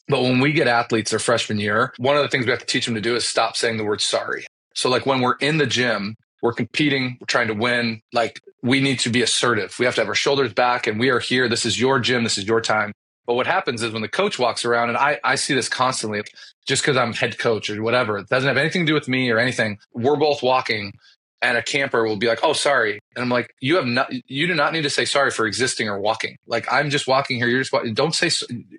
But when we get athletes their freshman year, one of the things we have to teach them to do is stop saying the word sorry. So like when we're in the gym, we're competing, we're trying to win. Like we need to be assertive. We have to have our shoulders back and we are here. This is your gym. This is your time. But what happens is when the coach walks around, and I see this constantly, just because I'm head coach or whatever, it doesn't have anything to do with me or anything. We're both walking and a camper will be like, "Oh, sorry." And I'm like, you do not need to say sorry for existing or walking. Like I'm just walking here. You're just walking. Don't say,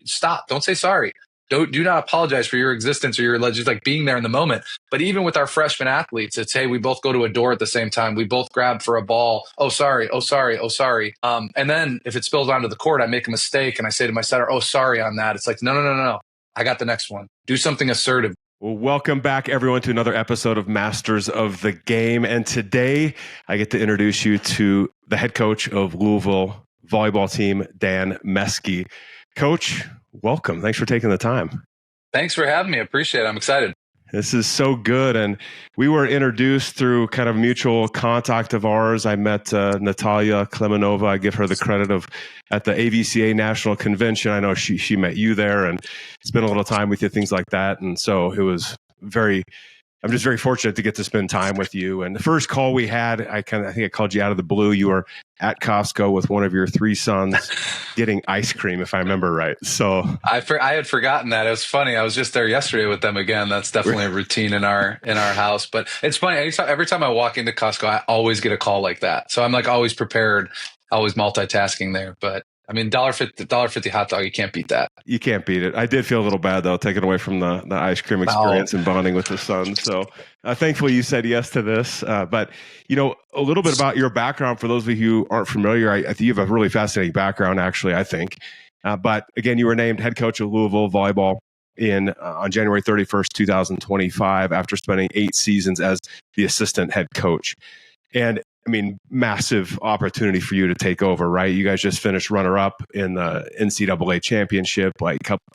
stop. Don't say sorry. Do not apologize for your existence or your just like being there in the moment. But even with our freshman athletes, it's, hey, we both go to a door at the same time. We both grab for a ball. Oh, sorry. Oh, sorry. Oh, sorry. And then if it spills onto the court, I make a mistake and I say to my setter, oh, sorry on that. It's like, no. I got the next one. Do something assertive. Well, welcome back, everyone, to another episode of Masters of the Game. And today, I get to introduce you to the head coach of Louisville volleyball team, Dan Meske. Coach, welcome. Thanks for taking the time. Thanks for having me. I appreciate it. I'm excited. This is so good. And we were introduced through kind of mutual contact of ours. I met Natalia Klemenova. I give her the credit of at the AVCA National Convention. I know she met you there and spent a little time with you, things like that. And so it was I'm just very fortunate to get to spend time with you. And the first call we had, I think I called you out of the blue. You were at Costco with one of your three sons getting ice cream, if I remember right. So I had forgotten that. It was funny. I was just there yesterday with them again. That's definitely a routine in our house. But it's funny. Every time I walk into Costco, I always get a call like that. So I'm like always prepared, always multitasking there. But I mean, $1.50 hot dog, you can't beat that. You can't beat it. I did feel a little bad, though, taking away from the ice cream experience and bonding with the son. So thankfully you said yes to this. But, a little bit about your background for those of you who aren't familiar. I think you have a really fascinating background, actually, I think. But again, you were named head coach of Louisville volleyball on January 31st, 2025, after spending 8 seasons as the assistant head coach. And I mean, massive opportunity for you to take over, right? You guys just finished runner-up in the NCAA championship,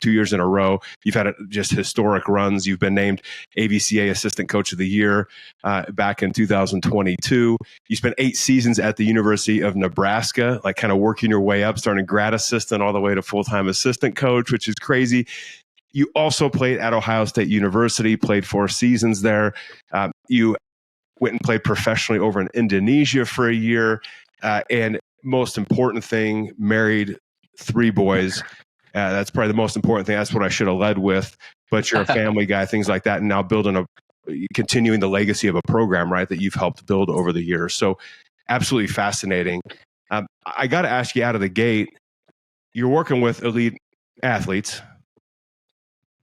2 years in a row. You've had just historic runs. You've been named AVCA Assistant Coach of the Year back in 2022. You spent 8 seasons at the University of Nebraska, kind of working your way up, starting grad assistant all the way to full-time assistant coach, which is crazy. You also played at Ohio State University, played 4 seasons there. You went and played professionally over in Indonesia for a year. And most important thing, married 3 boys. That's probably the most important thing. That's what I should have led with. But you're a family guy, things like that. And now continuing the legacy of a program, right, that you've helped build over the years. So absolutely fascinating. I got to ask you out of the gate, you're working with elite athletes.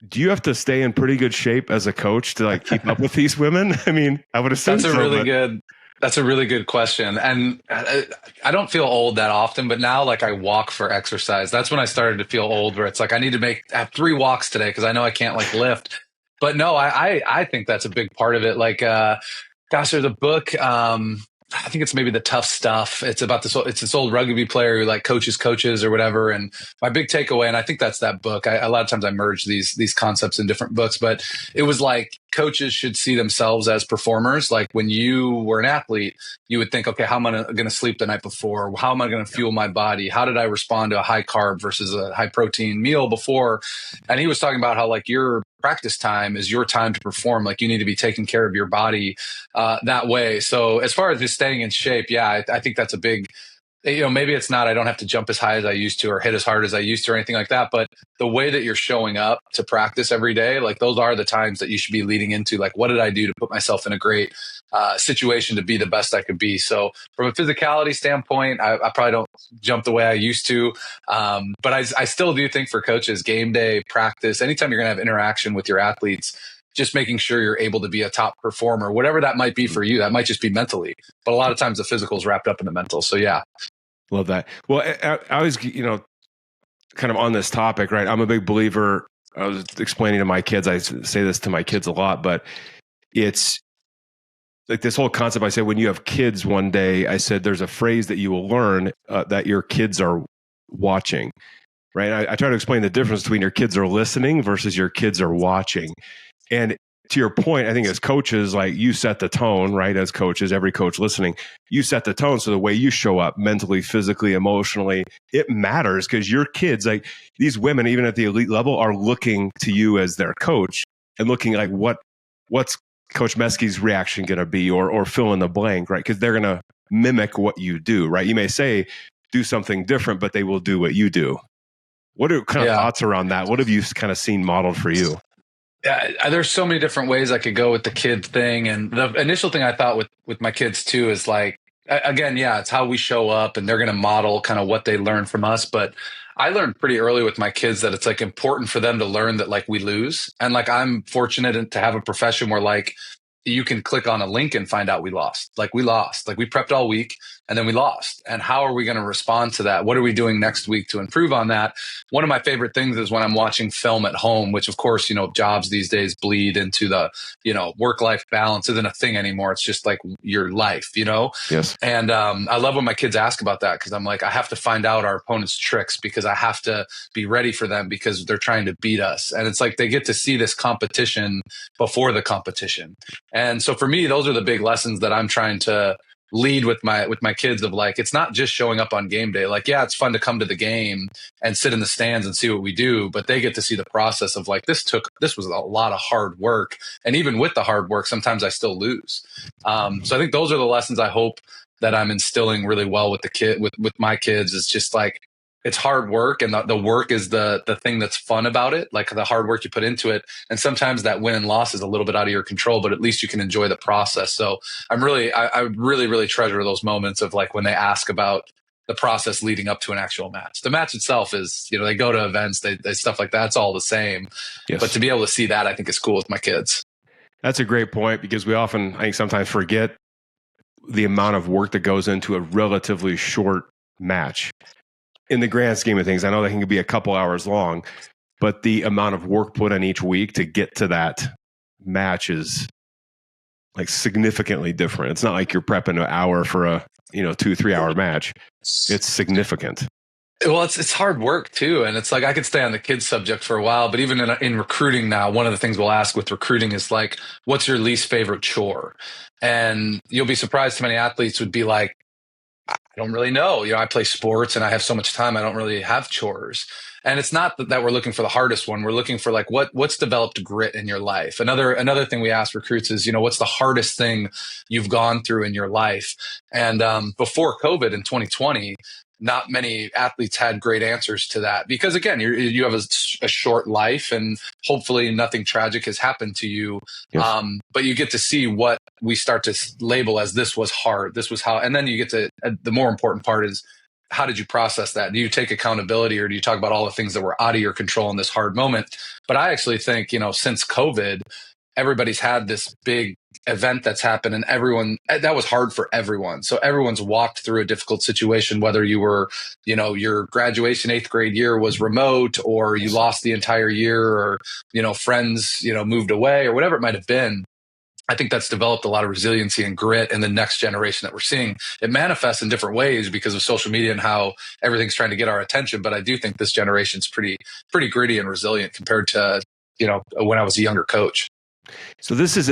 Do you have to stay in pretty good shape as a coach to keep up with these women? I mean, I would assume that's a really good question. And I don't feel old that often, but now I walk for exercise. That's when I started to feel old, where it's I need to have 3 walks today because I know I can't lift. But no, I think that's a big part of it. Gosh, there's a book. I think it's maybe The Tough Stuff. It's about this old rugby player who coaches or whatever. And my big takeaway, and I think that's that book. A lot of times I merge these concepts in different books, but it was coaches should see themselves as performers. When you were an athlete, you would think, okay, how am I going to sleep the night before? How am I going to fuel my body? How did I respond to a high carb versus a high protein meal before? And he was talking about how your practice time is your time to perform. You need to be taking care of your body that way. So as far as just staying in shape, yeah, I think that's a big, maybe it's not, I don't have to jump as high as I used to or hit as hard as I used to or anything like that. But the way that you're showing up to practice every day, those are the times that you should be leading into, what did I do to put myself in a great situation to be the best I could be? So from a physicality standpoint, I probably don't jump the way I used to. But I still do think for coaches, game day, practice, anytime you're going to have interaction with your athletes, just making sure you're able to be a top performer, whatever that might be for you. That might just be mentally, but a lot of times the physical is wrapped up in the mental. So yeah. Love that. Well, I was, kind of on this topic, right? I'm a big believer. I was explaining to my kids, I say this to my kids a lot, but it's this whole concept. I said, when you have kids one day, I said, there's a phrase that you will learn that your kids are watching, right? I try to explain the difference between your kids are listening versus your kids are watching. And to your point, I think as coaches, like you set the tone, right? As coaches, every coach listening, you set the tone. So the way you show up mentally, physically, emotionally, it matters because your kids, like these women, even at the elite level, are looking to you as their coach and looking like what's Coach Meske's reaction going to be, or fill in the blank, right? Because they're going to mimic what you do, right? You may say, do something different, but they will do what you do. What are kind of thoughts around that? What have you kind of seen modeled for you? Yeah, there's so many different ways I could go with the kid thing. And the initial thing I thought with my kids too is like, again, it's how we show up, and they're going to model kind of what they learn from us. But I learned pretty early with my kids that it's like important for them to learn that like we lose. And like, I'm fortunate to have a profession where like you can click on a link and find out we lost. Like we lost, like we prepped all week and then we lost. And how are we going to respond to that? What are we doing next week to improve on that? One of my favorite things is when I'm watching film at home, which of course, jobs these days bleed into the, work-life balance isn't a thing anymore. It's just like your life, Yes. And I love when my kids ask about that, because I'm like, I have to find out our opponent's tricks because I have to be ready for them because they're trying to beat us. And it's like they get to see this competition before the competition. And so for me, those are the big lessons that I'm trying to lead with my kids of like, it's not just showing up on game day. Like, yeah, it's fun to come to the game and sit in the stands and see what we do, but they get to see the process of like, this was a lot of hard work. And even with the hard work, sometimes I still lose. So I think those are the lessons I hope that I'm instilling really well with with my kids. Is just like, it's hard work, and the work is the thing that's fun about it, like the hard work you put into it. And sometimes that win and loss is a little bit out of your control, but at least you can enjoy the process. So I really, really treasure those moments of like when they ask about the process leading up to an actual match. The match itself is, they go to events, they stuff like that. It's all the same. Yes. But to be able to see that, I think is cool with my kids. That's a great point, because we often, I think, sometimes forget the amount of work that goes into a relatively short match. In the grand scheme of things, I know they can be a couple hours long, but the amount of work put in each week to get to that match is like significantly different. It's not like you're prepping an hour for a 2-3 hour match. It's significant. Well, it's hard work too. And it's like, I could stay on the kids subject for a while, but even in recruiting now, one of the things we'll ask with recruiting is like, what's your least favorite chore? And you'll be surprised how many athletes would be like, I don't really know. I play sports and I have so much time. I don't really have chores. And it's not that we're looking for the hardest one. We're looking for like, what's developed grit in your life. Another thing we ask recruits is, what's the hardest thing you've gone through in your life? And before COVID in 2020, not many athletes had great answers to that, because again, you have a short life and hopefully nothing tragic has happened to you. Yes. But you get to see what we start to label as this was hard. This was how, and then you get to, the more important part is, how did you process that? Do you take accountability, or do you talk about all the things that were out of your control in this hard moment? But I actually think, since COVID, everybody's had this big event that's happened, and that was hard for everyone. So everyone's walked through a difficult situation, whether you were, your graduation 8th grade year was remote, or you lost the entire year, or, friends, moved away, or whatever it might have been. I think that's developed a lot of resiliency and grit in the next generation that we're seeing. It manifests in different ways because of social media and how everything's trying to get our attention. But I do think this generation's pretty gritty and resilient compared to, when I was a younger coach. So this is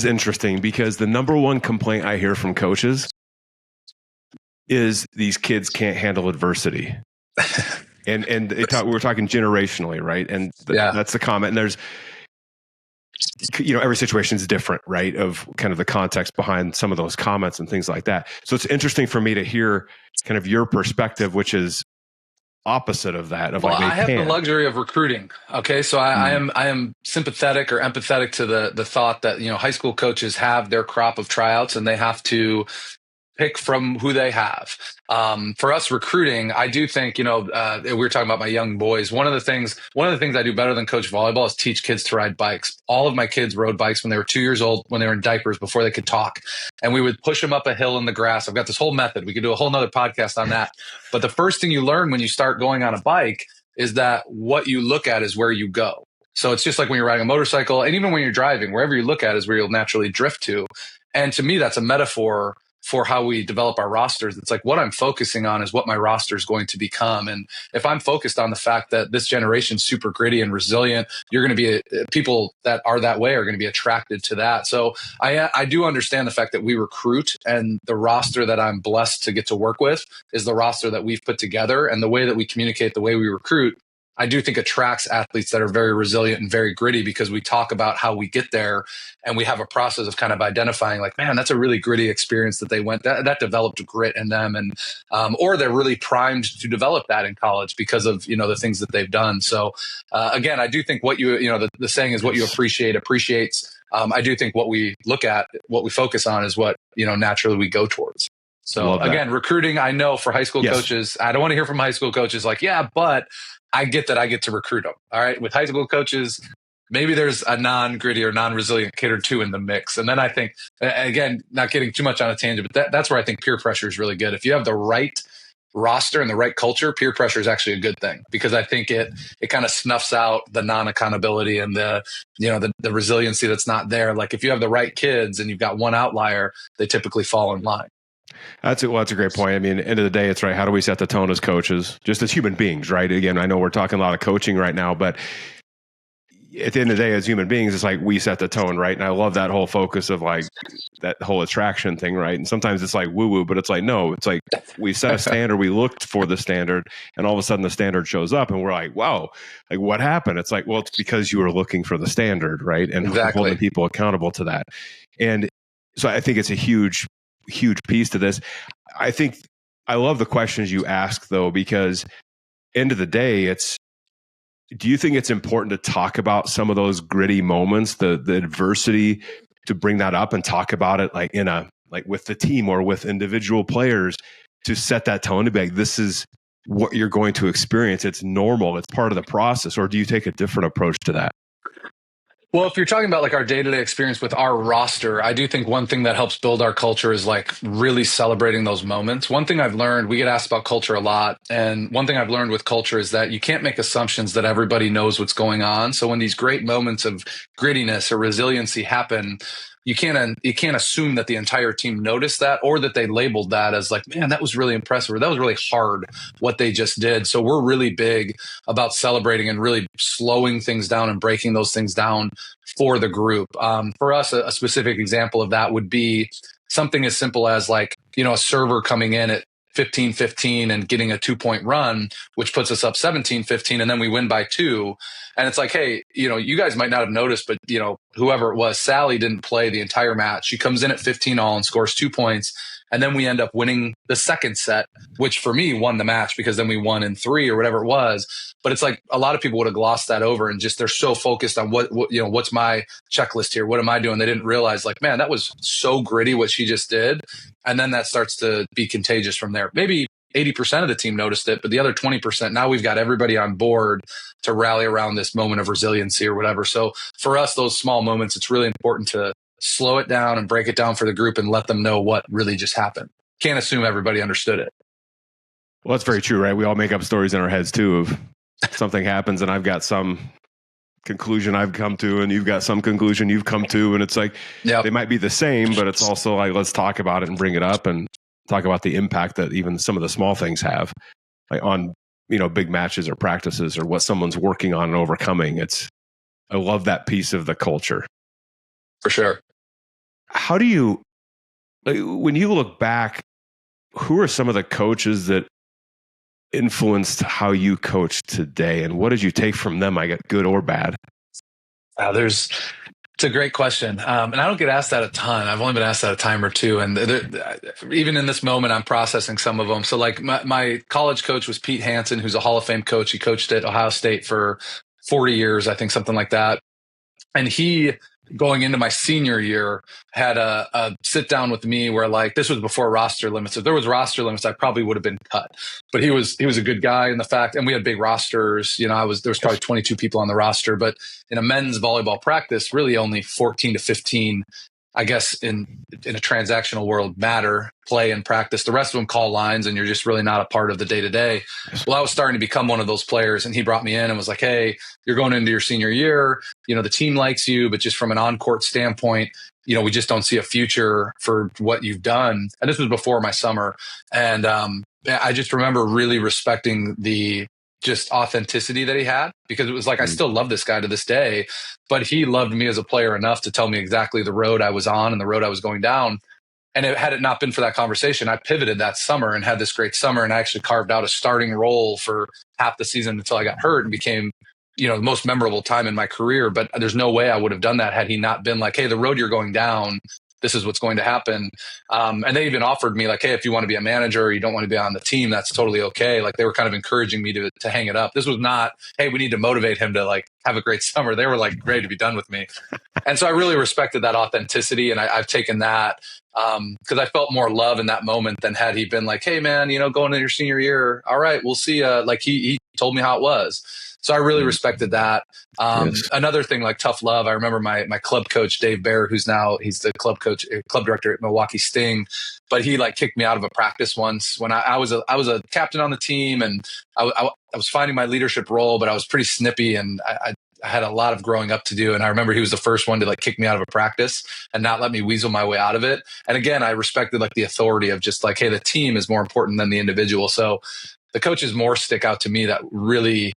interesting, because the number one complaint I hear from coaches is these kids can't handle adversity. and we're talking generationally, right? And that's the comment. And there's, every situation is different, right? Of kind of the context behind some of those comments and things like that. So it's interesting for me to hear kind of your perspective, which is opposite of that. I have the luxury of recruiting. Okay. So I am sympathetic or empathetic to the thought that, high school coaches have their crop of tryouts and they have to pick from who they have. For us recruiting, I do think, we were talking about my young boys. One of the things I do better than coach volleyball is teach kids to ride bikes. All of my kids rode bikes when they were 2 years old, when they were in diapers, before they could talk. And we would push them up a hill in the grass. I've got this whole method. We could do a whole nother podcast on that. But the first thing you learn when you start going on a bike is that what you look at is where you go. So it's just like when you're riding a motorcycle, and even when you're driving, wherever you look at is where you'll naturally drift to. And to me, that's a metaphor for how we develop our rosters. It's like what I'm focusing on is what my roster is going to become. And if I'm focused on the fact that this generation's super gritty and resilient, you're going to be people that are that way are going to be attracted to that. So I do understand the fact that we recruit, and the roster that I'm blessed to get to work with is the roster that we've put together, and the way that we communicate, the way we recruit, I do think attracts athletes that are very resilient and very gritty, because we talk about how we get there, and we have a process of kind of identifying like, man, that's a really gritty experience that they went, that developed grit in them. And, or they're really primed to develop that in college because of, the things that they've done. So, again, I do think what the saying is what you appreciate appreciates. I do think what we look at, what we focus on is what, naturally we go towards. So again, recruiting, I know for high school coaches, I don't want to hear from high school coaches like, yeah, but I get that I get to recruit them. All right. With high school coaches, maybe there's a non-gritty or non-resilient kid or two in the mix. And then I think, again, not getting too much on a tangent, but that's where I think peer pressure is really good. If you have the right roster and the right culture, peer pressure is actually a good thing, because I think it kind of snuffs out the non-accountability and the resiliency that's not there. Like if you have the right kids and you've got one outlier, they typically fall in line. That's a great point. I mean, end of the day, it's right. How do we set the tone as coaches, just as human beings, right? Again, I know we're talking a lot of coaching right now, but at the end of the day, as human beings, it's like we set the tone, right? And I love that whole focus of like that whole attraction thing, right? And sometimes it's like woo-woo, but it's like, no, it's like we set a standard, we looked for the standard, and all of a sudden the standard shows up and we're like, wow, like what happened? It's like, well, it's because you were looking for the standard, right? And holding people accountable to that. And so I think it's a huge piece to this. I think I love the questions you ask though, because end of the day, do you think it's important to talk about some of those gritty moments, the adversity, to bring that up and talk about it like with the team or with individual players, to set that tone to be like, this is what you're going to experience. It's normal. It's part of the process. Or do you take a different approach to that? Well, if you're talking about like our day-to-day experience with our roster, I do think one thing that helps build our culture is like really celebrating those moments. One thing I've learned, we get asked about culture a lot. And one thing I've learned with culture is that you can't make assumptions that everybody knows what's going on. So when these great moments of grittiness or resiliency happen, you can't assume that the entire team noticed that, or that they labeled that as like, man, that was really impressive, or that was really hard what they just did. So we're really big about celebrating and really slowing things down and breaking those things down for the group. For us, a specific example of that would be something as simple as like, a server coming in at 15-15 and getting a 2-point run, which puts us up 17-15, and then we win by 2. And it's like, hey, you guys might not have noticed, but whoever it was, Sally didn't play the entire match. She comes in at 15 all and scores 2 points. And then we end up winning the second set, which for me won the match, because then we won in 3 or whatever it was. But it's like a lot of people would have glossed that over, and just they're so focused on what's my checklist here? What am I doing? They didn't realize like, man, that was so gritty what she just did. And then that starts to be contagious from there. Maybe 80% of the team noticed it, but the other 20%, now we've got everybody on board to rally around this moment of resiliency or whatever. So for us, those small moments, it's really important to slow it down and break it down for the group and let them know what really just happened. Can't assume everybody understood it. Well, that's very true, right? We all make up stories in our heads too of something happens and I've got some conclusion I've come to and you've got some conclusion you've come to. And it's like, They might be the same, but it's also like, let's talk about it and bring it up and talk about the impact that even some of the small things have, like on, big matches or practices or what someone's working on and overcoming. I love that piece of the culture. For sure. How do you, when you look back, who are some of the coaches that influenced how you coach today, and what did you take from them? I get good or bad. It's a great question. And I don't get asked that a ton. I've only been asked that a time or two. And even in this moment, I'm processing some of them. So like my college coach was Pete Hansen, who's a Hall of Fame coach. He coached at Ohio State for 40 years, I think, something like that. And he, going into my senior year, had a sit down with me where like, this was before roster limits. If there was roster limits, I probably would have been cut, but he was a good guy in the fact, and we had big rosters, there was probably 22 people on the roster, but in a men's volleyball practice, really only 14 to 15, I guess in a transactional world play and practice. The rest of them call lines and you're just really not a part of the day to day. Well, I was starting to become one of those players, and he brought me in and was like, hey, you're going into your senior year. the team likes you, but just from an on-court standpoint, we just don't see a future for what you've done. And this was before my summer. And I just remember really respecting the just authenticity that he had, because it was like, I still love this guy to this day, but he loved me as a player enough to tell me exactly the road I was on and the road I was going down. And had it not been for that conversation, I pivoted that summer and had this great summer. And I actually carved out a starting role for half the season until I got hurt and became, the most memorable time in my career. But there's no way I would have done that had he not been like, hey, the road you're going down, this is what's going to happen. And they even offered me like, hey, if you want to be a manager or you don't want to be on the team, that's totally okay. Like, they were kind of encouraging me to hang it up. This was not, hey, we need to motivate him to like have a great summer. They were like ready to be done with me. And so I really respected that authenticity. And I've taken that because I felt more love in that moment than had he been like, hey, man, going into your senior year. All right, we'll see. Like he told me how it was. So I really respected that. Yes. Another thing, like tough love. I remember my club coach, Dave Bear, he's the club director at Milwaukee Sting, but he like kicked me out of a practice once when I was a captain on the team, and I was finding my leadership role, but I was pretty snippy, and I had a lot of growing up to do. And I remember he was the first one to like kick me out of a practice and not let me weasel my way out of it. And again, I respected like the authority of just like, hey, the team is more important than the individual. So the coaches more stick out to me that really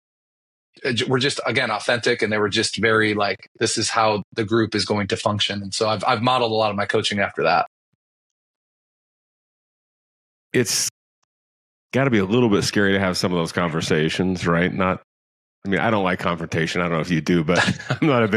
were just, again, authentic, and they were just very like, this is how the group is going to function. And so I've modeled a lot of my coaching after that. It's got to be a little bit scary to have some of those conversations, right? I don't like confrontation. I don't know if you do, but I'm not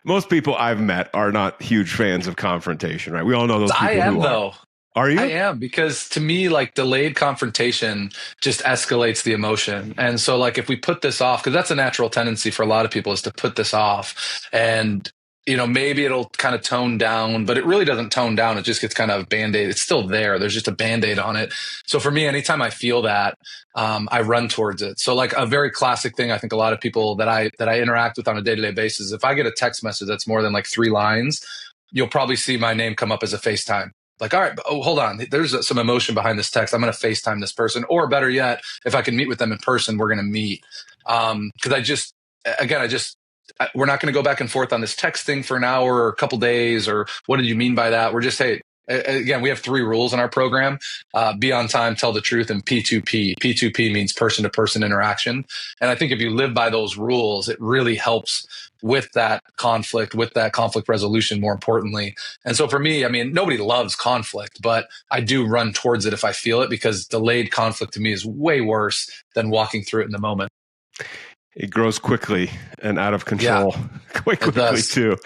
most people I've met are not huge fans of confrontation, right? We all know those people. I am, though. Are you? I am, because to me, like, delayed confrontation just escalates the emotion. And so like, if we put this off, because that's a natural tendency for a lot of people, is to put this off, and maybe it'll kind of tone down, but it really doesn't tone down. It just gets kind of Band-Aid. It's still there. There's just a Band-Aid on it. So for me, anytime I feel that, I run towards it. So like a very classic thing, I think a lot of people that I interact with on a day-to-day basis, if I get a text message that's more than like 3 lines, you'll probably see my name come up as a FaceTime. Like, all right, hold on. There's some emotion behind this text. I'm going to FaceTime this person. Or better yet, if I can meet with them in person, we're going to meet. Because we're not going to go back and forth on this text thing for an hour or a couple days, or what did you mean by that? We're just, hey, again, we have 3 rules in our program: be on time, tell the truth, and P2P. P2P means person to person interaction. And I think if you live by those rules, it really helps with that conflict resolution, more importantly. And so for me, nobody loves conflict, but I do run towards it if I feel it, because delayed conflict to me is way worse than walking through it in the moment. It grows quickly and out of control, quite quickly too.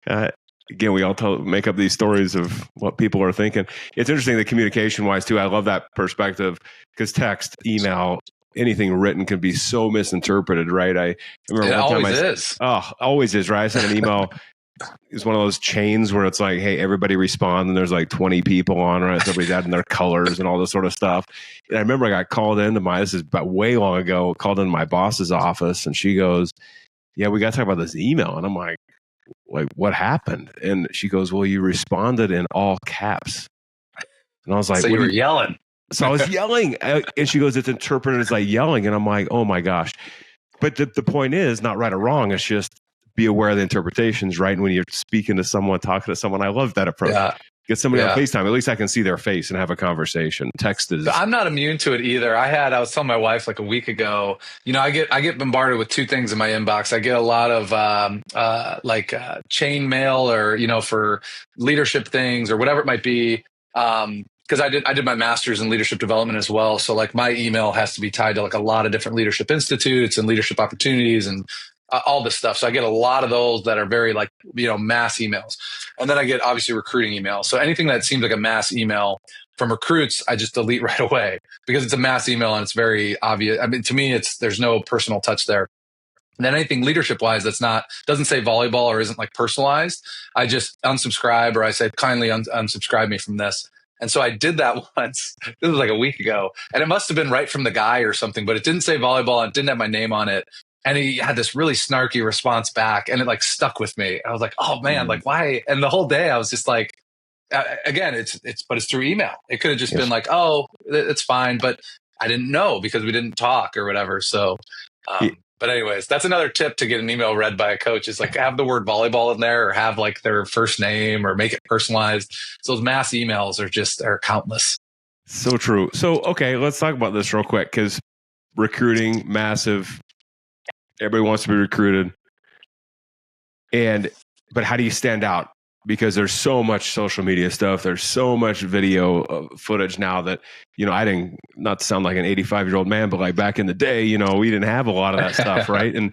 Again, we all make up these stories of what people are thinking. It's interesting that communication-wise too, I love that perspective, because text, email, anything written can be so misinterpreted, right? I remember one time always is, right? I sent an email. It's one of those chains where it's like, hey, everybody respond, and there's like 20 people on, right? Somebody's adding their colors and all this sort of stuff. And I remember I got called into this is about way long ago, called into my boss's office, and she goes, yeah, we got to talk about this email. And I'm like, what happened? And she goes, well, you responded in all caps. And I was like, so you were yelling. So I was yelling. And she goes, it's interpreted as like yelling. And I'm like, oh my gosh. But the point is not right or wrong. It's just be aware of the interpretations, right? And when you're speaking to someone, talking to someone, I love that approach. Yeah. Get somebody on FaceTime. At least I can see their face and have a conversation. Text is. I'm not immune to it either. I was telling my wife like a week ago, I get bombarded with 2 things in my inbox. I get a lot of chain mail, or, for leadership things or whatever it might be. Because I did my master's in leadership development as well. So like my email has to be tied to like a lot of different leadership institutes and leadership opportunities and all this stuff. So I get a lot of those that are very like, mass emails. And then I get obviously recruiting emails. So anything that seems like a mass email from recruits, I just delete right away, because it's a mass email and it's very obvious. To me, there's no personal touch there. And then anything leadership wise doesn't say volleyball or isn't like personalized, I just unsubscribe, or I say kindly unsubscribe me from this. And so I did that once. This was like a week ago, and it must have been right from the guy or something, but it didn't say volleyball and it didn't have my name on it. And he had this really snarky response back, and it like stuck with me. I was like, oh man, like why? And the whole day I was just like, again, but it's through email. It could have just been like, oh, it's fine. But I didn't know because we didn't talk or whatever. So But anyways, that's another tip to get an email read by a coach is like have the word volleyball in there or have like their first name or make it personalized. So those mass emails are countless. So true. So, okay, let's talk about this real quick because recruiting, massive. Everybody wants to be recruited. But how do you stand out? Because there's so much social media stuff. There's so much video footage now that, I didn't, not to sound like an 85-year-old man, but like back in the day, we didn't have a lot of that stuff, right? And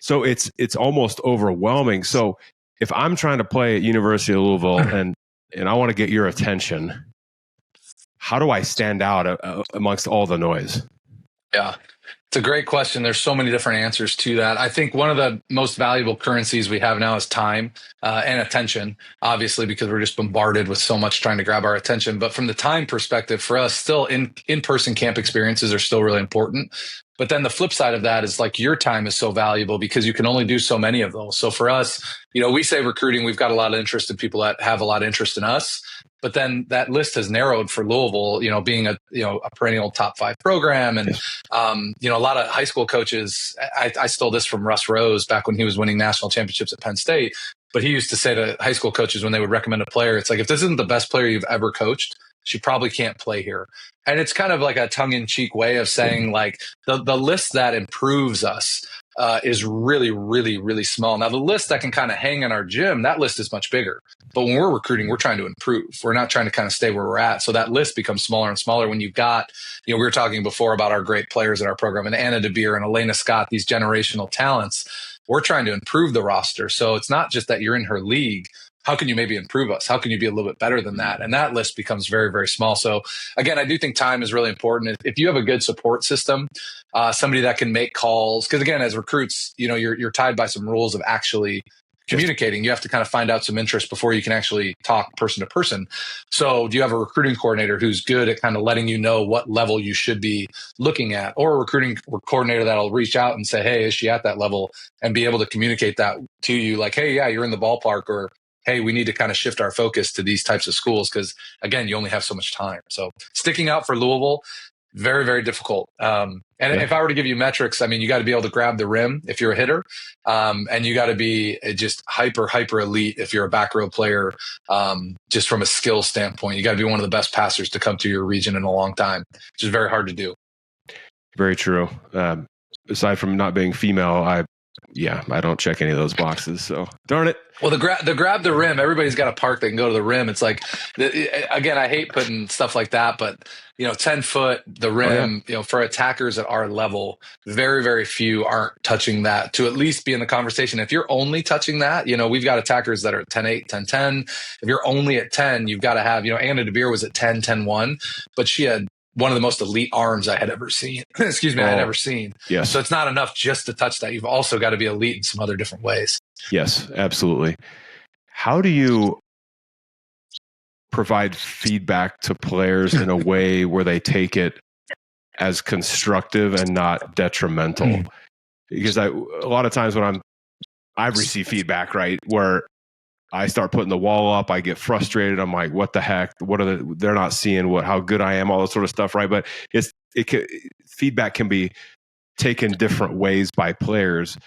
so it's almost overwhelming. So if I'm trying to play at University of Louisville and I want to get your attention, how do I stand out amongst all the noise? Yeah. It's a great question. There's so many different answers to that. I think one of the most valuable currencies we have now is time and attention, obviously, because we're just bombarded with so much trying to grab our attention. But from the time perspective, for us, still in-person camp experiences are still really important. But then the flip side of that is like your time is so valuable because you can only do so many of those. So for us, we say recruiting, we've got a lot of interest in people that have a lot of interest in us. But then that list has narrowed for Louisville, being a perennial top 5 program. And, a lot of high school coaches, I stole this from Russ Rose back when he was winning national championships at Penn State. But he used to say to high school coaches when they would recommend a player, it's like, if this isn't the best player you've ever coached, she probably can't play here. And it's kind of like a tongue-in-cheek way of saying like the list that improves us is really, really, really small. Now, the list that can kind of hang in our gym, that list is much bigger. But when we're recruiting, we're trying to improve. We're not trying to kind of stay where we're at. So that list becomes smaller and smaller when you've got, we were talking before about our great players in our program and Anna DeBeer and Elena Scott, these generational talents. We're trying to improve the roster. So it's not just that you're in her league. How can you maybe improve us? How can you be a little bit better than that? And that list becomes very, very small. So again, I do think time is really important. If you have a good support system, somebody that can make calls, because again, as recruits, you're tied by some rules of actually communicating. You have to kind of find out some interest before you can actually talk person to person. So do you have a recruiting coordinator who's good at kind of letting you know what level you should be looking at, or a recruiting coordinator that'll reach out and say, hey, is she at that level, and be able to communicate that to you like, hey, yeah, you're in the ballpark, or hey, we need to kind of shift our focus to these types of schools because, again, you only have so much time. So sticking out for Louisville, very, very difficult. If I were to give you metrics, I mean, you got to be able to grab the rim if you're a hitter, and you got to be just hyper elite if you're a back row player, just from a skill standpoint. You got to be one of the best passers to come to your region in a long time, which is very hard to do. Very true. Aside from not being female, I don't check any of those boxes. So darn it. Well, the grab the rim, everybody's got a park they can go to the rim. It's like, again, I hate putting stuff like that, but 10 foot, the rim, for attackers at our level, very, very few aren't touching that to at least be in the conversation. If you're only touching that, we've got attackers that are at 10-8, 10-10. If you're only at 10, you've got to have, Anna DeBeer was at 10, 10-1, but she had one of the most elite arms I had ever seen. Excuse me, I had ever seen. Yes. So it's not enough just to touch that. You've also got to be elite in some other different ways. Yes, absolutely. How do you provide feedback to players in a way where they take it as constructive and not detrimental? Because a lot of times when I've received feedback, right, where I start putting the wall up, I get frustrated. I'm like, what the heck? They're not seeing how good I am, all this sort of stuff, right? But feedback can be taken different ways by players.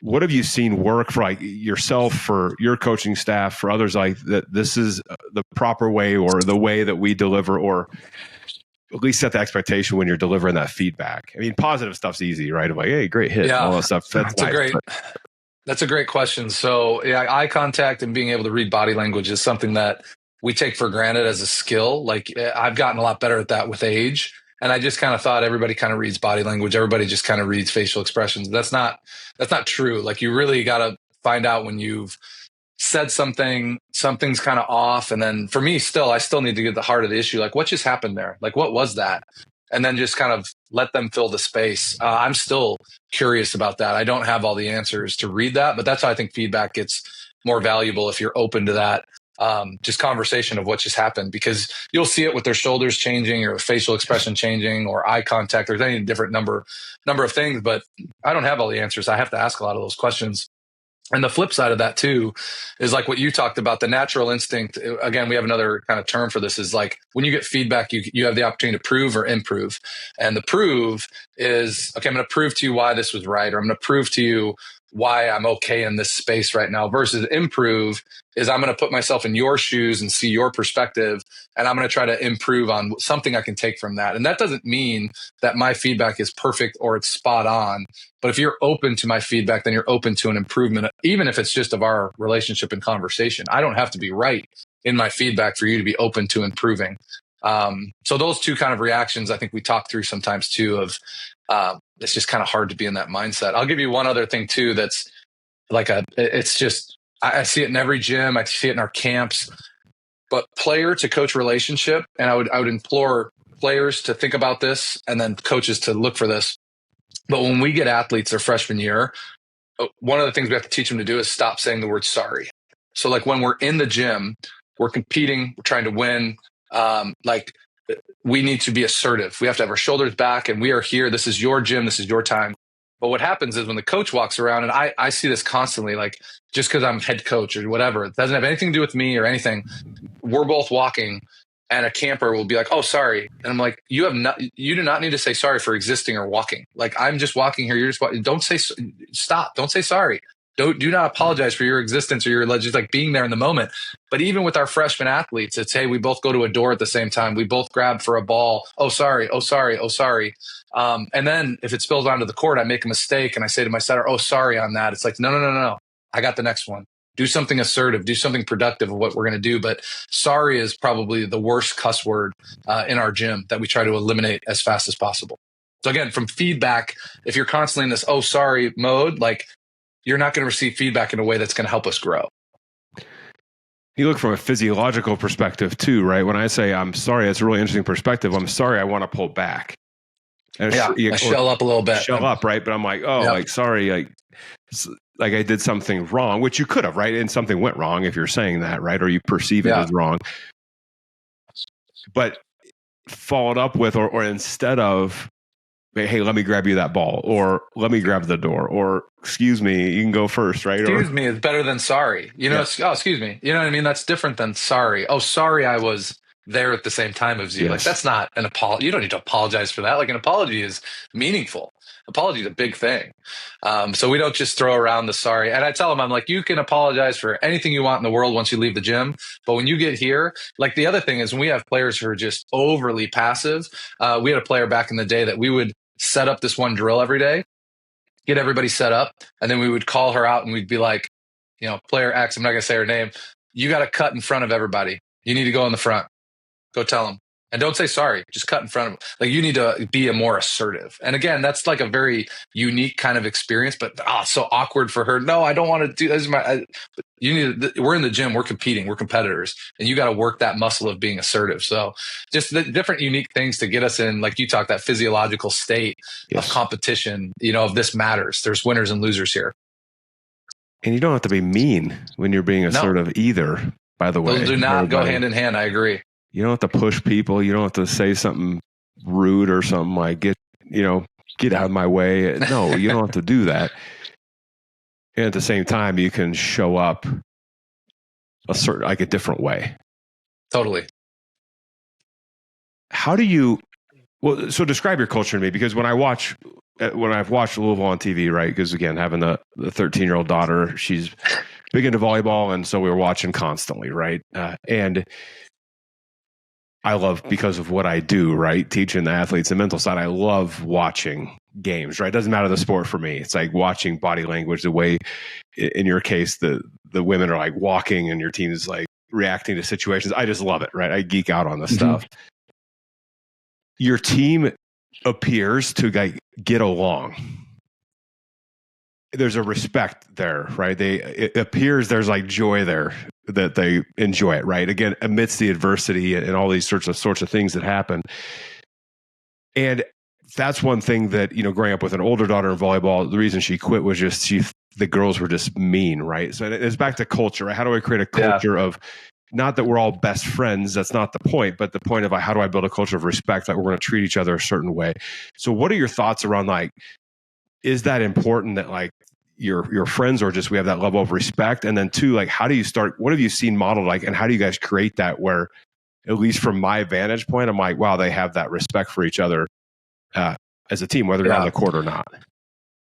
What have you seen work for like yourself, for your coaching staff, for others, like that this is the proper way or the way that we deliver, or at least set the expectation when you're delivering that feedback? I mean, positive stuff's easy, right? I'm like, hey, great hit, all that stuff. That's a great question. So eye contact and being able to read body language is something that we take for granted as a skill. Like I've gotten a lot better at that with age. And I just kind of thought everybody kind of reads body language. Everybody just kind of reads facial expressions. That's not true. Like you really got to find out when you've said something's kind of off. And then for me, I still need to get the heart of the issue. Like what just happened there? Like what was that? And then just kind of let them fill the space. I'm still curious about that. I don't have all the answers to read that, but that's how I think feedback gets more valuable if you're open to that. Just conversation of what just happened, because you'll see it with their shoulders changing or facial expression changing or eye contact. There's any different number of things, but I don't have all the answers. I have to ask a lot of those questions. And the flip side of that too is like what you talked about, the natural instinct. Again, we have another kind of term for this, is like when you get feedback, you have the opportunity to prove or improve. And the prove is, okay, I'm going to prove to you why this was right, or I'm going to prove to you why I'm okay in this space right now, versus improve is I'm going to put myself in your shoes and see your perspective. And I'm going to try to improve on something I can take from that. And that doesn't mean that my feedback is perfect or it's spot on. But if you're open to my feedback, then you're open to an improvement, even if it's just of our relationship and conversation. I don't have to be right in my feedback for you to be open to improving. So those two kind of reactions, I think we talk through sometimes too, of it's just kind of hard to be in that mindset. I'll give you one other thing too that's like it's just, I see it in every gym. I see it in our camps. But player to coach relationship, and I would implore players to think about this and then coaches to look for this. But when we get athletes their freshman year, one of the things we have to teach them to do is stop saying the word sorry. So like when we're in the gym, we're competing, we're trying to win. Like we need to be assertive. We have to have our shoulders back, and we are here. This is your gym. This is your time. But what happens is when the coach walks around, and I see this constantly, like just because I'm head coach or whatever, it doesn't have anything to do with me or anything. We're both walking, and a camper will be like, "Oh, sorry," and I'm like, "You do not need to say sorry for existing or walking. Like I'm just walking here. You're just walking. Don't say stop. Don't say sorry. Do not apologize for your existence or your just like being there in the moment." But even with our freshman athletes, it's, hey, we both go to a door at the same time. We both grab for a ball. Oh, sorry. Oh, sorry. Oh, sorry. And then if it spills onto the court, I make a mistake and I say to my setter, "Oh, sorry on that." It's like, no. I got the next one. Do something assertive, do something productive of what we're going to do. But sorry is probably the worst cuss word in our gym that we try to eliminate as fast as possible. So again, from feedback, if you're constantly in this, oh, sorry mode, like you're not going to receive feedback in a way that's going to help us grow. You look from a physiological perspective too, right? When I say I'm sorry, it's a really interesting perspective. I'm sorry, I want to pull back. And I shell up a little bit. Shell up, right? But I'm like, oh, like sorry, like I did something wrong, which you could have, right? And something went wrong if you're saying that, right? Or you perceive it as wrong. But followed up with, or instead of, hey, let me grab you that ball, or let me grab the door, or excuse me, you can go first, right? Excuse me is better than sorry. You know, oh, excuse me. You know what I mean? That's different than sorry. Oh, sorry, I was there at the same time as you. Like that's not an apology. You don't need to apologize for that. Like an apology is meaningful. Apology is a big thing. So we don't just throw around the sorry. And I tell them, I'm like, you can apologize for anything you want in the world once you leave the gym. But when you get here, like the other thing is when we have players who are just overly passive, we had a player back in the day that we would set up this one drill every day, get everybody set up, and then we would call her out and we'd be like, you know, player X, I'm not going to say her name. You got to cut in front of everybody. You need to go in the front. Go tell them. And don't say sorry. Just cut in front of them. Like you need to be a more assertive. And again, that's like a very unique kind of experience, but so awkward for her. No, I don't want to do this. We're in the gym. We're competing. We're competitors. And you got to work that muscle of being assertive. So just the different unique things to get us in, like you talked, that physiological state of competition, you know, of this matters. There's winners and losers here. And you don't have to be mean when you're being assertive either, by the way. Those do not go hand in hand. I agree. You don't have to push people. You don't have to say something rude or something like get out of my way. No, you don't have to do that. And at the same time, you can show up a different way. Totally. How do you? Well, so describe your culture to me, because when I've watched Louisville on TV, right? Because again, having the 13-year-old daughter, she's big into volleyball, and so we were watching constantly, right? And I love, because of what I do, right? Teaching the athletes the mental side. I love watching games, right? It doesn't matter the sport for me. It's like watching body language, the way, in your case, the women are like walking and your team is like reacting to situations. I just love it, right? I geek out on this stuff. Your team appears to get along. There's a respect there, right? It appears there's like joy there, that they enjoy it, right? Again, amidst the adversity and all these sorts of things that happen. And that's one thing that, you know, growing up with an older daughter in volleyball, the reason she quit was just the girls were just mean, right? So it's back to culture, right? How do I create a culture of, not that we're all best friends, that's not the point, but the point of how do I build a culture of respect, that we're going to treat each other a certain way. So what are your thoughts around, like, is that important, that like your friends, or just we have that level of respect? And then two, like, how do you start? What have you seen modeled, like, and how do you guys create that where, at least from my vantage point, I'm like, wow, they have that respect for each other as a team, whether you're on the court or not?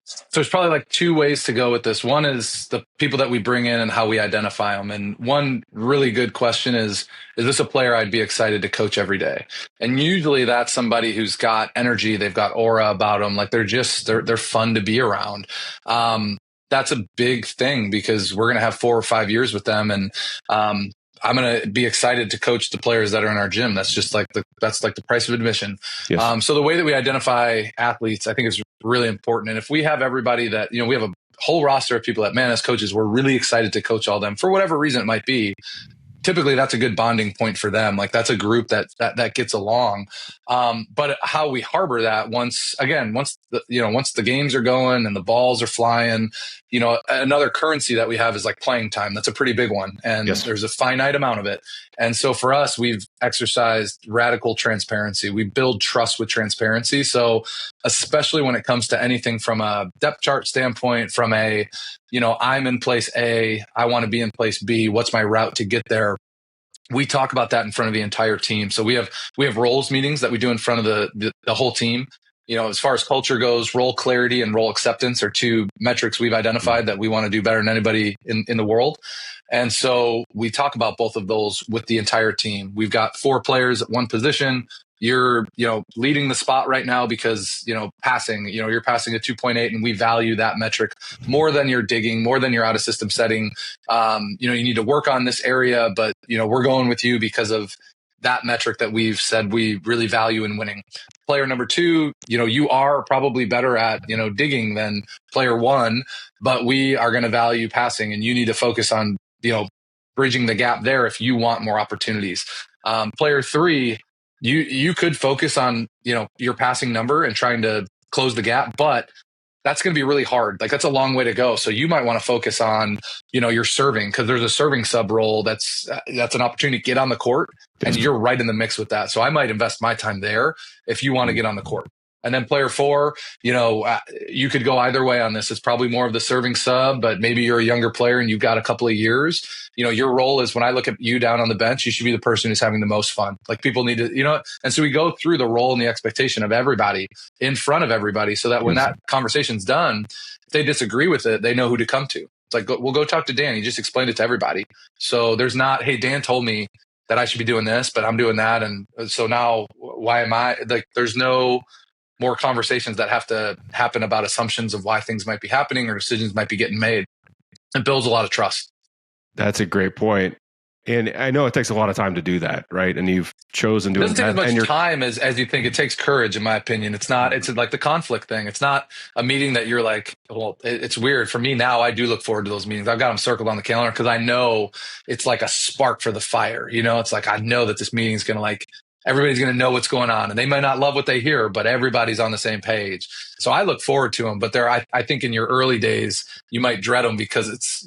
So there's probably like two ways to go with this. One is the people that we bring in and how we identify them. And one really good question is this a player I'd be excited to coach every day? And usually that's somebody who's got energy, they've got aura about them. Like they're fun to be around. That's a big thing because we're going to have 4 or 5 years with them. And, I'm going to be excited to coach the players that are in our gym. That's just like the price of admission. Yes. So the way that we identify athletes, I think, is really important. And if we have everybody that, we have a whole roster of people that, man, as coaches, we're really excited to coach all them for whatever reason it might be. Typically that's a good bonding point for them. Like that's a group that gets along. But how we harbor that once the games are going and the balls are flying, another currency that we have is like playing time. That's a pretty big one. And there's a finite amount of it. And so for us, we've exercised radical transparency. We build trust with transparency. So especially when it comes to anything from a depth chart standpoint, from a, I'm in place A, I want to be in place B, what's my route to get there? We talk about that in front of the entire team. So we have roles meetings that we do in front of the whole team. As far as culture goes, role clarity and role acceptance are two metrics we've identified that we want to do better than anybody in the world. And so we talk about both of those with the entire team. We've got 4 players at one position. You're, leading the spot right now because, passing, you're passing a 2.8 and we value that metric more than you're digging, more than you're out of system setting. You need to work on this area, but, we're going with you because of that metric that we've said we really value in winning. Player number 2, you are probably better at, digging than player 1, but we are going to value passing and you need to focus on, bridging the gap there if you want more opportunities. Player 3, you could focus on, your passing number and trying to close the gap, but that's going to be really hard. Like that's a long way to go. So you might want to focus on, your serving, because there's a serving sub role that's an opportunity to get on the court and you're right in the mix with that. So I might invest my time there if you want to get on the court. And then player 4, you could go either way on this. It's probably more of the serving sub, but maybe you're a younger player and you've got a couple of years. Your role is, when I look at you down on the bench, you should be the person who's having the most fun. Like people need to, and so we go through the role and the expectation of everybody in front of everybody so that when that conversation's done, if they disagree with it, they know who to come to. It's like, we'll go talk to Dan. He just explained it to everybody. So there's not, hey, Dan told me that I should be doing this, but I'm doing that. And so now why am I like, there's no more conversations that have to happen about assumptions of why things might be happening or decisions might be getting made. It builds a lot of trust. That's a great point. And I know it takes a lot of time to do that, right? And you've chosen to. It doesn't take as much time as you think. It takes courage, in my opinion. It's like the conflict thing. It's not a meeting that you're like, well, it's weird. For me now, I do look forward to those meetings. I've got them circled on the calendar because I know it's like a spark for the fire. It's like, I know that this meeting is going to everybody's going to know what's going on, and they might not love what they hear, but everybody's on the same page. So I look forward to them. But I think in your early days, you might dread them because it's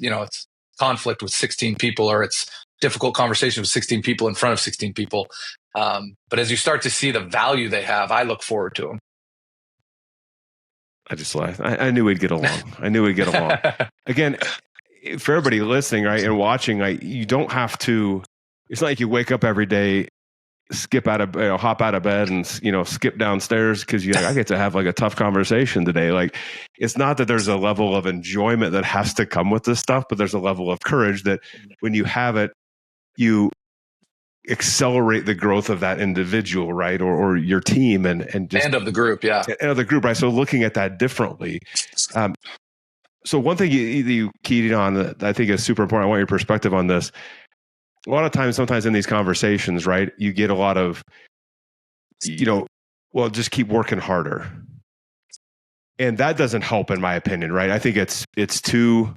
conflict with 16 people, or it's difficult conversation with 16 people in front of 16 people. But as you start to see the value they have, I look forward to them. I just laughed. I knew we'd get along. Again, for everybody listening, right, and watching, you don't have to. It's not like you wake up every day, hop out of bed and, skip downstairs because I get to have like a tough conversation today. Like, it's not that there's a level of enjoyment that has to come with this stuff, but there's a level of courage that when you have it, you accelerate the growth of that individual, right? Or your team and of the group. Yeah. And of the group, right? So looking at that differently. So one thing you keyed on that I think is super important. I want your perspective on this. A lot of times, sometimes in these conversations, right, you get a lot of, just keep working harder. And that doesn't help, in my opinion, right? I think it's too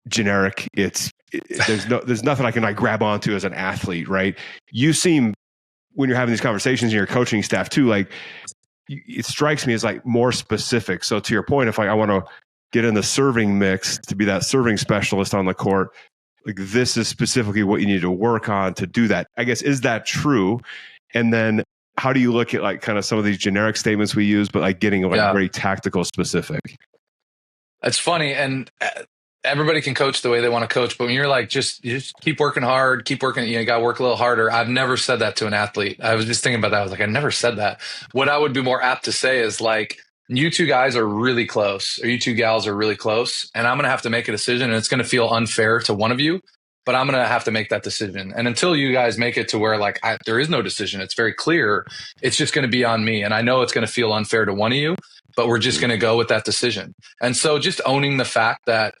generic. There's nothing I can grab onto as an athlete, right? You seem, when you're having these conversations and your coaching staff too, it strikes me as more specific. So to your point, if I want to get in the serving mix to be that serving specialist on the court, this is specifically what you need to work on to do that. I guess, is that true? And then how do you look at kind of some of these generic statements we use, but getting very tactical specific? It's funny, and everybody can coach the way they want to coach, but when you're like, you just keep working hard, keep working, you got to work a little harder. I've never said that to an athlete. I was just thinking about that. I was like, I never said that. What I would be more apt to say is like, you two guys are really close, or you two gals are really close, and I'm going to have to make a decision, and it's going to feel unfair to one of you, but I'm going to have to make that decision. And until you guys make it to where like there is no decision, it's very clear, it's just going to be on me. And I know it's going to feel unfair to one of you, but we're just going to go with that decision. And so just owning the fact that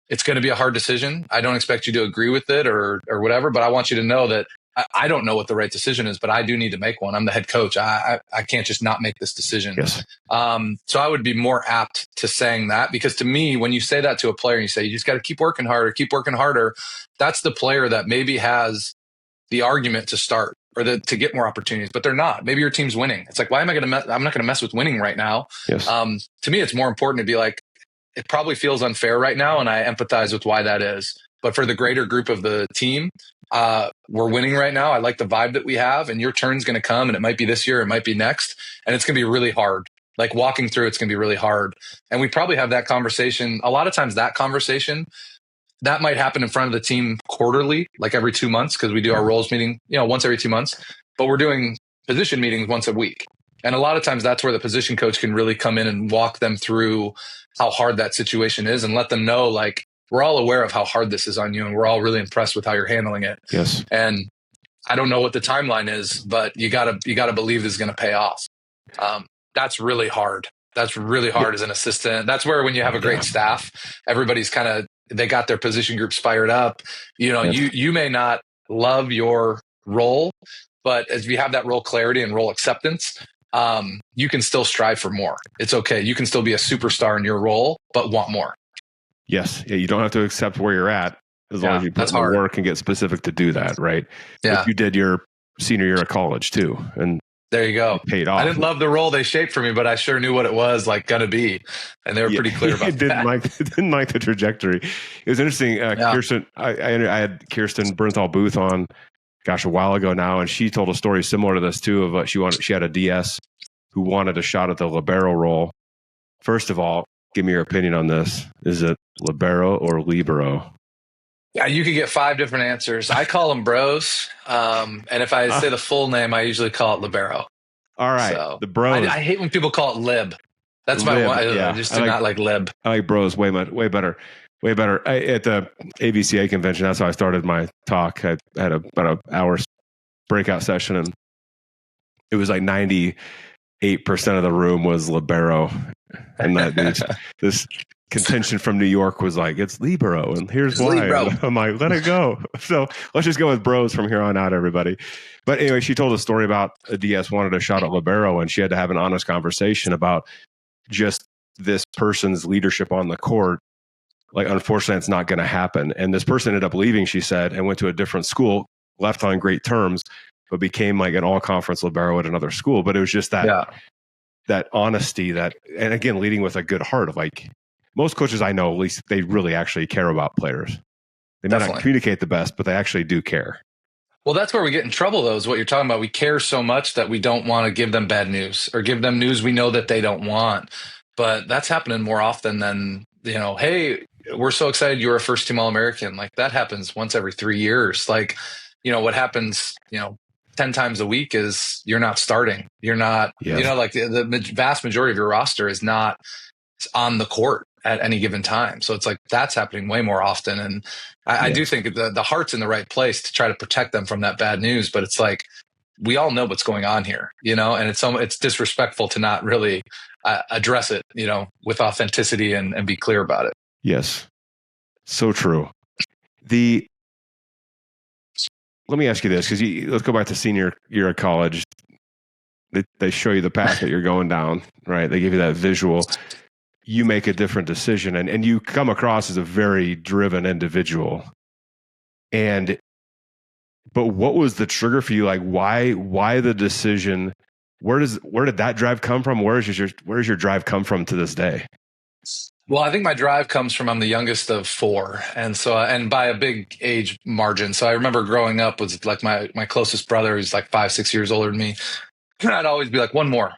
it's going to be a hard decision. I don't expect you to agree with it or whatever, but I want you to know that I don't know what the right decision is, but I do need to make one. I'm the head coach. I can't just not make this decision. Yes. So I would be more apt to saying that, because to me, when you say that to a player and you say, you just got to keep working harder, that's the player that maybe has the argument to start or to get more opportunities, but they're not. Maybe your team's winning. It's like, why am I going to I'm not going to mess with winning right now. Yes. To me, it's more important to be like, it probably feels unfair right now, and I empathize with why that is. But for the greater group of the team, we're winning right now. I like the vibe that we have, and your turn's going to come, and it might be this year, it might be next, and it's going to be really hard. Like walking through, it's going to be really hard. And we probably have that conversation. A lot of times that conversation, that might happen in front of the team quarterly, like every 2 months, because we do our roles meeting, once every 2 months, but we're doing position meetings once a week. And a lot of times that's where the position coach can really come in and walk them through how hard that situation is and let them know, like, we're all aware of how hard this is on you, and we're all really impressed with how you're handling it. Yes. And I don't know what the timeline is, but you gotta believe this is going to pay off. That's really hard. That's really hard as an assistant. That's where, when you have a great staff, everybody's they got their position groups fired up. You may not love your role, but as you have that role clarity and role acceptance, you can still strive for more. It's okay. You can still be a superstar in your role, but want more. Yes. Yeah, you don't have to accept where you're at as long as you put in the work and get specific to do that, right? Yeah. Like you did your senior year of college too. And there you go. It paid off. I didn't love the role they shaped for me, but I sure knew what it was gonna be. And they were pretty clear about that. Didn't like the trajectory. It was interesting. Kirsten, I had Kirsten Bernthal Booth on, a while ago now, and she told a story similar to this too, of she had a DS who wanted a shot at the libero role. First of all, give me your opinion on this. Is it libero or libero? Yeah, you could get 5 different answers. I call them bros. And if I say the full name, I usually call it libero. All right. So, the bros. I hate when people call it lib. That's my one. I just do not like lib. I like bros way better. Way better. At the AVCA convention, that's how I started my talk. I had about an hour breakout session, and it was like 98% of the room was libero. And this contention from New York was like, it's libero, and here's why. And I'm like, let it go. So let's just go with bros from here on out, everybody. But anyway, she told a story about a DS wanted a shot at libero, and she had to have an honest conversation about just this person's leadership on the court. Like, unfortunately, it's not going to happen. And this person ended up leaving, she said, and went to a different school, left on great terms, but became like an all-conference libero at another school. But it was just that honesty, and again, leading with a good heart of, like, most coaches I know, at least, they really actually care about players. They may not communicate the best, but they actually do care. Well, that's where we get in trouble, though, is what you're talking about. We care so much that we don't want to give them bad news or give them news we know that they don't want. But that's happening more often than, hey, we're so excited you're a first team All-American. Like, that happens once every 3 years. Like, what happens, 10 times a week is you're not starting. You're not, like the vast majority of your roster is not on the court at any given time. So it's like, that's happening way more often. And I do think the heart's in the right place to try to protect them from that bad news. But it's like, we all know what's going on here, and it's disrespectful to not really address it, with authenticity and be clear about it. Yes. So true. Let me ask you this, because let's go back to senior year of college. They show you the path that you're going down, right? They give you that visual. You make a different decision, and you come across as a very driven individual. But what was the trigger for you? Like, why the decision? Where did that drive come from? Where's your drive come from to this day? Well, I think my drive comes from, I'm the youngest of 4. And by a big age margin. So I remember growing up with like my closest brother, who's like 5-6 years older than me. And I'd always be like, one more.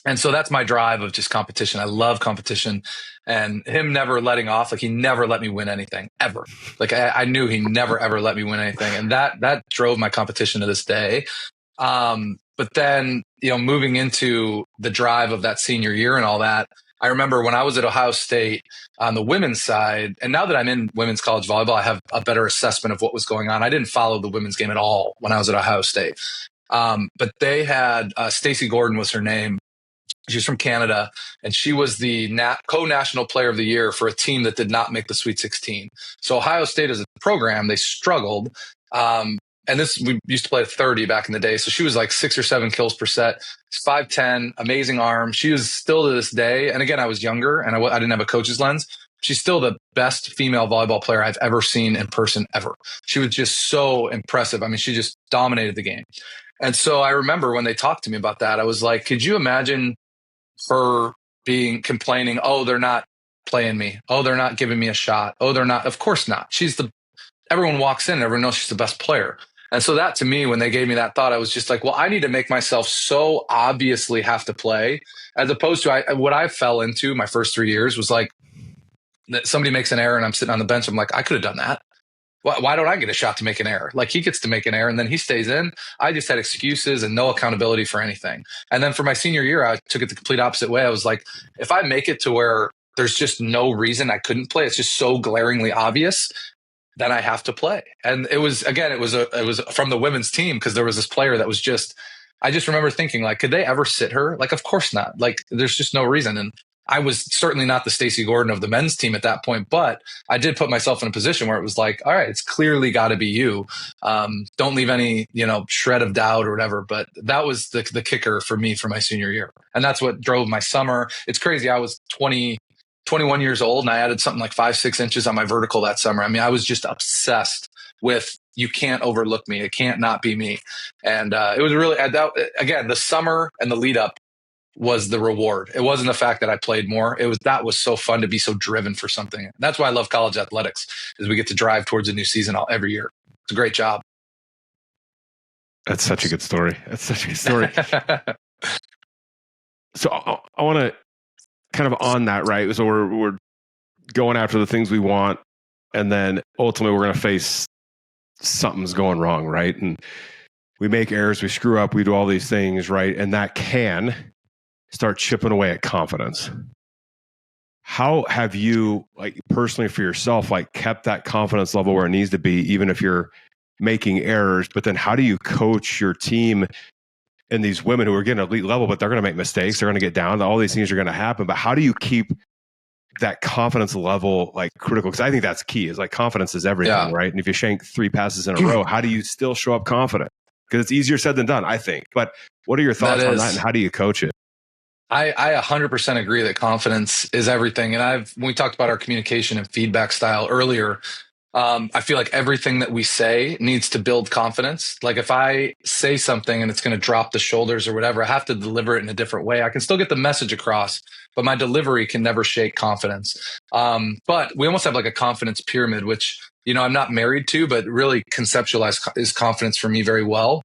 And so that's my drive of just competition. I love competition, and him never letting off. Like, he never let me win anything ever. Like, I knew he never, ever let me win anything. And that drove my competition to this day. But then, moving into the drive of that senior year and all that, I remember when I was at Ohio State on the women's side, and now that I'm in women's college volleyball, I have a better assessment of what was going on. I didn't follow the women's game at all when I was at Ohio State. But they had, Stacey Gordon was her name. She's from Canada, and she was the co-national player of the year for a team that did not make the Sweet 16. So Ohio State as a program, they struggled. And we used to play at 30 back in the day. So she was like 6 or 7 kills per set. 5'10", amazing arm. She was still to this day. And again, I was younger and I didn't have a coach's lens. She's still the best female volleyball player I've ever seen in person ever. She was just so impressive. I mean, she just dominated the game. And so I remember when they talked to me about that, I was like, could you imagine her complaining, oh, they're not playing me. Oh, they're not giving me a shot. Oh, they're not. Of course not. Everyone walks in and everyone knows she's the best player. And so that, to me, when they gave me that thought, I was just like, well, I need to make myself so obviously have to play, as opposed to what I fell into my first 3 years was like, that somebody makes an error and I'm sitting on the bench. I'm like, I could have done that. Why don't I get a shot to make an error? Like, he gets to make an error and then he stays in. I just had excuses and no accountability for anything. And then for my senior year, I took it the complete opposite way. I was like, if I make it to where there's just no reason I couldn't play, it's just so glaringly obvious, then I have to play. And it was from the women's team, because there was this player that was I just remember thinking, like, could they ever sit her? Like, of course not. Like, there's just no reason. And I was certainly not the Stacey Gordon of the men's team at that point, but I did put myself in a position where it was like, all right, it's clearly got to be you. Don't leave any, shred of doubt or whatever. But that was the kicker for me for my senior year. And that's what drove my summer. It's crazy. I was 21 years old and I added something like 5-6 inches on my vertical that summer. I mean, I was just obsessed with, you can't overlook me. It can't not be me. And it was really, again, the summer and the lead up was the reward. It wasn't the fact that I played more. That was so fun to be so driven for something. That's why I love college athletics, is we get to drive towards a new season every year. It's a great job. That's such a good story. So I want to kind of on that, right? So we're going after the things we want, and then ultimately we're going to face something's going wrong, right? And we make errors, we screw up, we do all these things, right? And that can start chipping away at confidence. How have you, like, personally for yourself, like, kept that confidence level where it needs to be, even if you're making errors? But then how do you coach your team and these women who are getting elite level, but they're going to make mistakes, they're going to get down, all these things are going to happen, but how do you keep that confidence level, like, critical? Because I think that's key, is like, confidence is everything, right? And if you shank 3 passes in a row, how do you still show up confident? Because it's easier said than done, I think. But what are your thoughts on that, and how do you coach it? I 100% agree that confidence is everything. And when we talked about our communication and feedback style earlier, I feel like everything that we say needs to build confidence. Like, if I say something and it's going to drop the shoulders or whatever, I have to deliver it in a different way. I can still get the message across, but my delivery can never shake confidence. But we almost have like a confidence pyramid, which, I'm not married to, but really conceptualize is confidence for me very well.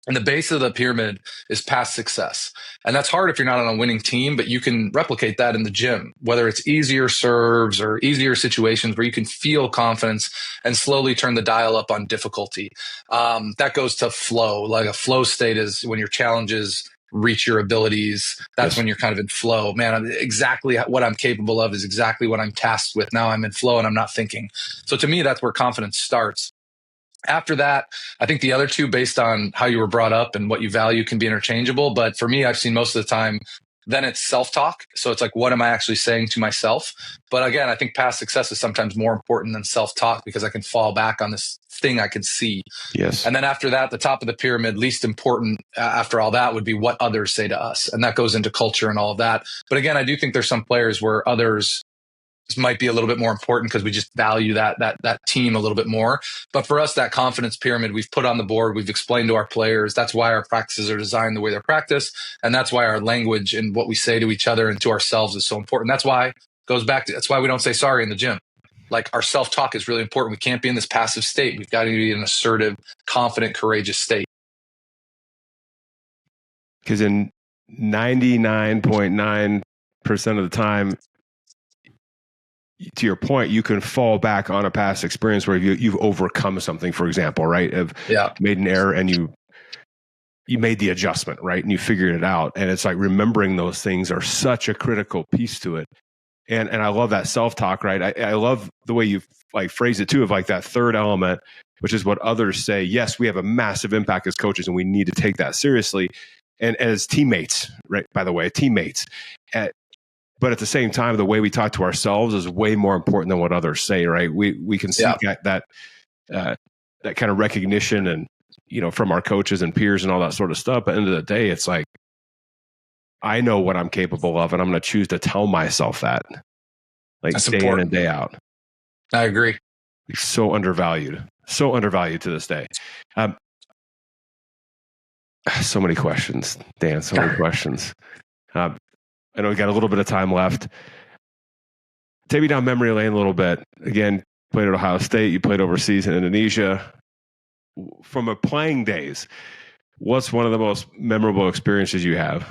And the base of the pyramid is past success. And that's hard if you're not on a winning team, but you can replicate that in the gym, whether it's easier serves or easier situations where you can feel confidence and slowly turn the dial up on difficulty. That goes to flow. Like, a flow state is when your challenges reach your abilities. That's when you're kind of in flow. Man, exactly what I'm capable of is exactly what I'm tasked with. Now I'm in flow and I'm not thinking. So to me, that's where confidence starts. After that, I think the other two, based on how you were brought up and what you value, can be interchangeable. But for me, I've seen most of the time, then it's self-talk. So it's like, what am I actually saying to myself? But again, I think past success is sometimes more important than self-talk, because I can fall back on this thing I can see. Yes. And then after that, the top of the pyramid, least important after all that, would be what others say to us. And that goes into culture and all of that. But again, I do think there's some players where others might be a little bit more important because we just value that team a little bit more. But for us, that confidence pyramid we've put on the board, we've explained to our players. That's why our practices are designed the way they're practiced. And that's why our language and what we say to each other and to ourselves is so important. That's why that's why we don't say sorry in the gym. Like, our self-talk is really important. We can't be in this passive state. We've got to be in an assertive, confident, courageous state. Because in 99.9% of the time, to your point, you can fall back on a past experience where you've overcome something, for example, right? Made an error and you made the adjustment, right? And you figured it out. And it's like remembering those things are such a critical piece to it. And I love that self-talk, right? I love the way you like phrase it too, of like that third element, which is what others say. Yes, we have a massive impact as coaches and we need to take that seriously. And as teammates, right? By the way, teammates. But at the same time, the way we talk to ourselves is way more important than what others say, right? We can seek that kind of recognition and, from our coaches and peers and all that sort of stuff. But at the end of the day, it's like, I know what I'm capable of, and I'm going to choose to tell myself that, like That's day important. In and day out. I agree. It's so undervalued to this day. So many questions, Dan. So many questions. I know we got a little bit of time left. Take me down memory lane a little bit. Again, played at Ohio State. You played overseas in Indonesia. From a playing days, what's one of the most memorable experiences you have?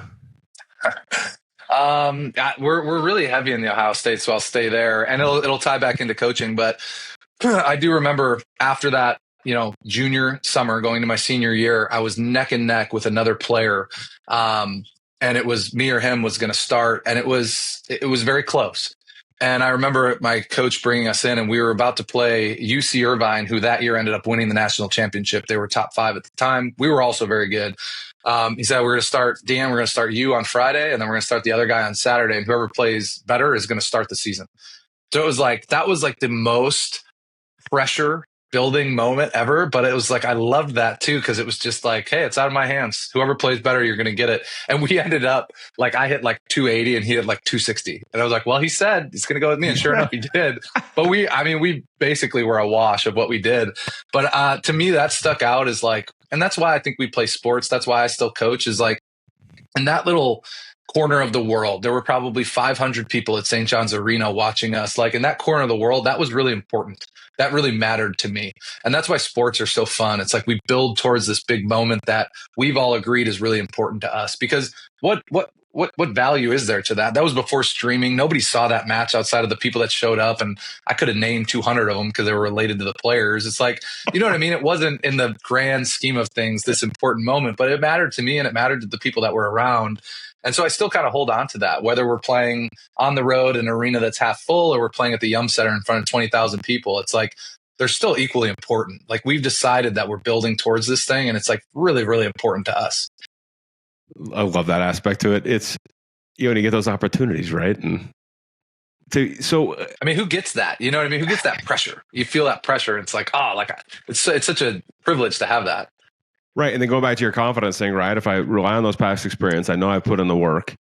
We're really heavy in the Ohio State, so I'll stay there, and it'll tie back into coaching. But I do remember after that, junior summer going to my senior year, I was neck and neck with another player, and it was me or him was going to start, and it was very close. And I remember my coach bringing us in, and we were about to play UC Irvine, who that year ended up winning the national championship. They were top 5 at the time. We were also very good. He said, we're going to start you on Friday, and then we're going to start the other guy on Saturday, and whoever plays better is going to start the season. So that was like the most pressure building moment ever. But it was like, I loved that too, because it was just like, hey, it's out of my hands. Whoever plays better, you're going to get it. And we ended up like, I hit like 280 and he hit like 260. And I was like, well, he said he's going to go with me. And sure enough, he did. But we basically were a wash of what we did. But to me, that stuck out as like, and that's why I think we play sports. That's why I still coach, is like in that little corner of the world, there were probably 500 people at St. John's Arena watching us. Like in that corner of the world, that was really important. That really mattered to me. And that's why sports are so fun. It's like we build towards this big moment that we've all agreed is really important to us, because what value is there to that? That was before streaming. Nobody saw that match outside of the people that showed up. And I could have named 200 of them because they were related to the players. It's like, you know what I mean? It wasn't in the grand scheme of things, this important moment, but it mattered to me and it mattered to the people that were around. And so I still kind of hold on to that, whether we're playing on the road in an arena that's half full or we're playing at the Yum Center in front of 20,000 people. It's like, they're still equally important. Like we've decided that we're building towards this thing, and it's like really, really important to us. I love that aspect to it. It's, when you get those opportunities, right? And who gets that? You know what I mean? Who gets that pressure? You feel that pressure. It's like, it's such a privilege to have that. Right. And then going back to your confidence thing, right? If I rely on those past experience, I know I put in the work.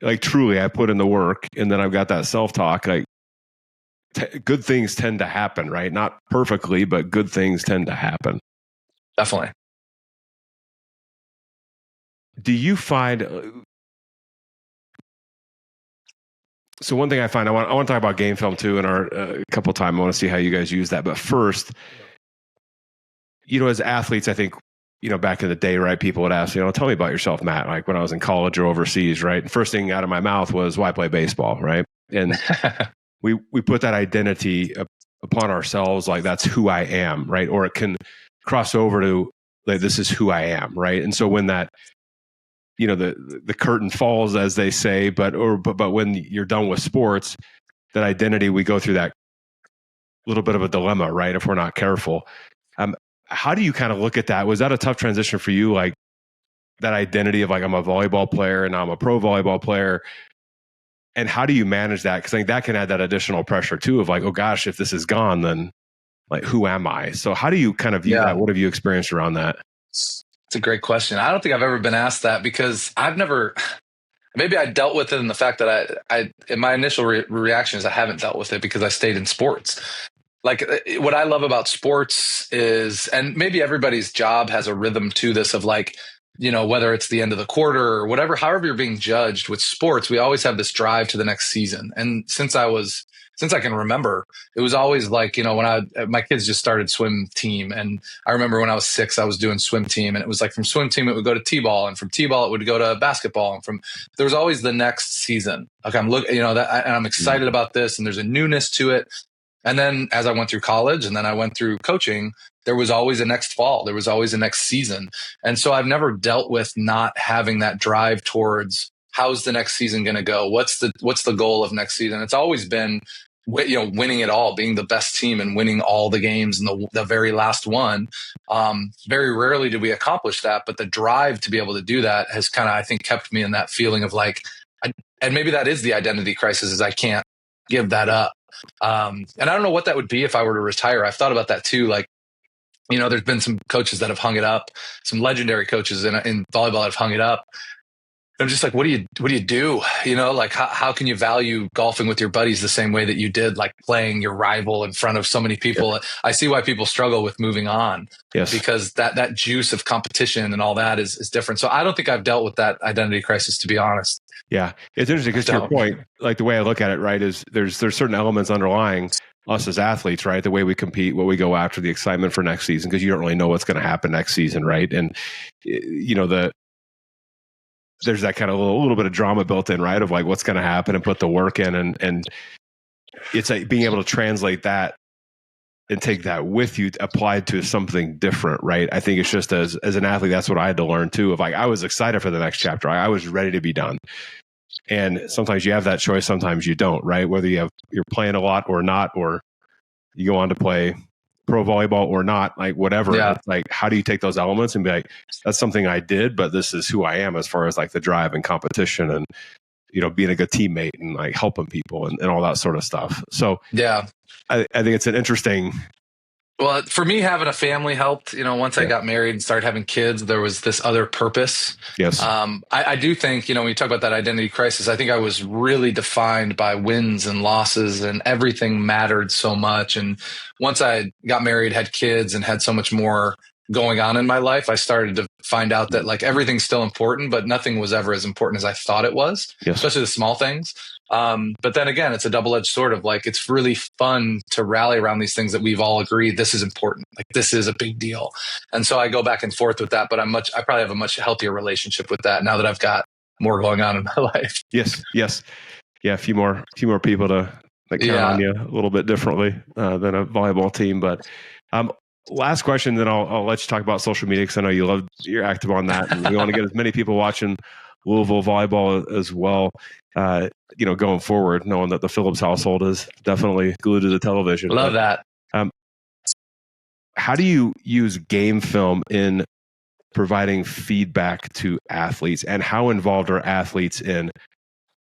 Like truly, I put in the work, and then I've got that self-talk. Like good things tend to happen, right? Not perfectly, but good things tend to happen. Definitely. Do you find? So one thing I find, I want to talk about game film too in our couple of times. I want to see how you guys use that. But first, as athletes, I think, back in the day, right, people would ask, tell me about yourself, Matt, like when I was in college or overseas, right? And first thing out of my mouth was, why play baseball, right? And we put that identity upon ourselves, like that's who I am, right? Or it can cross over to, like, this is who I am, right? And so when that, the curtain falls, as they say, but when you're done with sports, that identity, we go through that little bit of a dilemma, right? If we're not careful. How do you kind of look at that? Was that a tough transition for you? Like that identity of like, I'm a volleyball player and now I'm a pro volleyball player. And how do you manage that? Because I think that can add that additional pressure too of like, oh gosh, if this is gone, then like, who am I? So how do you kind of view that? What have you experienced around that? It's a great question. I don't think I've ever been asked that, because maybe I dealt with it in the fact that I in my initial reactions, I haven't dealt with it because I stayed in sports. Like what I love about sports is, and maybe everybody's job has a rhythm to this of like, whether it's the end of the quarter or whatever, however you're being judged with sports, we always have this drive to the next season. And since I was since I can remember. It was always like, when my kids just started swim team. And I remember when I was 6, I was doing swim team, and it was like from swim team, it would go to T-ball, and from T-ball, it would go to basketball. And there was always the next season. Like and I'm excited about this, and there's a newness to it. And then as I went through college and then I went through coaching, there was always a next fall. There was always a next season. And so I've never dealt with not having that drive towards how's the next season going to go? What's the goal of next season? It's always been, winning it all, being the best team and winning all the games and the very last one. Very rarely do we accomplish that, but the drive to be able to do that has kind of, I think, kept me in that feeling of like, and maybe that is the identity crisis, is I can't give that up. And I don't know what that would be if I were to retire. I've thought about that too. Like, there's been some coaches that have hung it up, some legendary coaches in volleyball that have hung it up. I'm just like, what do you do? Like how can you value golfing with your buddies the same way that you did, like playing your rival in front of so many people? Yeah. I see why people struggle with moving on. Yes. Because that juice of competition and all that is different. So I don't think I've dealt with that identity crisis, to be honest. Yeah. It's interesting because to your point, like the way I look at it, right, is there's certain elements underlying us as athletes, right? The way we compete, what we go after, the excitement for next season, because you don't really know what's going to happen next season, right? And, there's that kind of little bit of drama built in, right? Of like what's going to happen and put the work in. And it's like being able to translate that and take that with you applied to something different, right? I think it's just as an athlete, that's what I had to learn too. Of like, I was excited for the next chapter. I was ready to be done. And sometimes you have that choice. Sometimes you don't, right? Whether you're playing a lot or not, or you go on to play pro volleyball or not, like whatever. Yeah. Like, how do you take those elements and be like, that's something I did, but this is who I am as far as like the drive and competition and, being a good teammate and like helping people and all that sort of stuff. So yeah, I think it's an interesting. Well, for me, having a family helped. Once I got married and started having kids, there was this other purpose. Yes. I do think, when you talk about that identity crisis, I think I was really defined by wins and losses, and everything mattered so much. And once I got married, had kids, and had so much more going on in my life, I started to find out that like everything's still important, but nothing was ever as important as I thought it was, especially the small things. But then again, it's a double-edged sword of like, it's really fun to rally around these things that we've all agreed this is important. Like this is a big deal. And so I go back and forth with that, but I probably have a much healthier relationship with that now that I've got more going on in my life. Yes. Yeah. A few more people to count on you a little bit differently than a volleyball team. But last question, then I'll let you talk about social media, because I know you're active on that, and we want to get as many people watching Louisville volleyball as well. Going forward, knowing that the Phillips household is definitely glued to the television. Love that. How do you use game film in providing feedback to athletes, and how involved are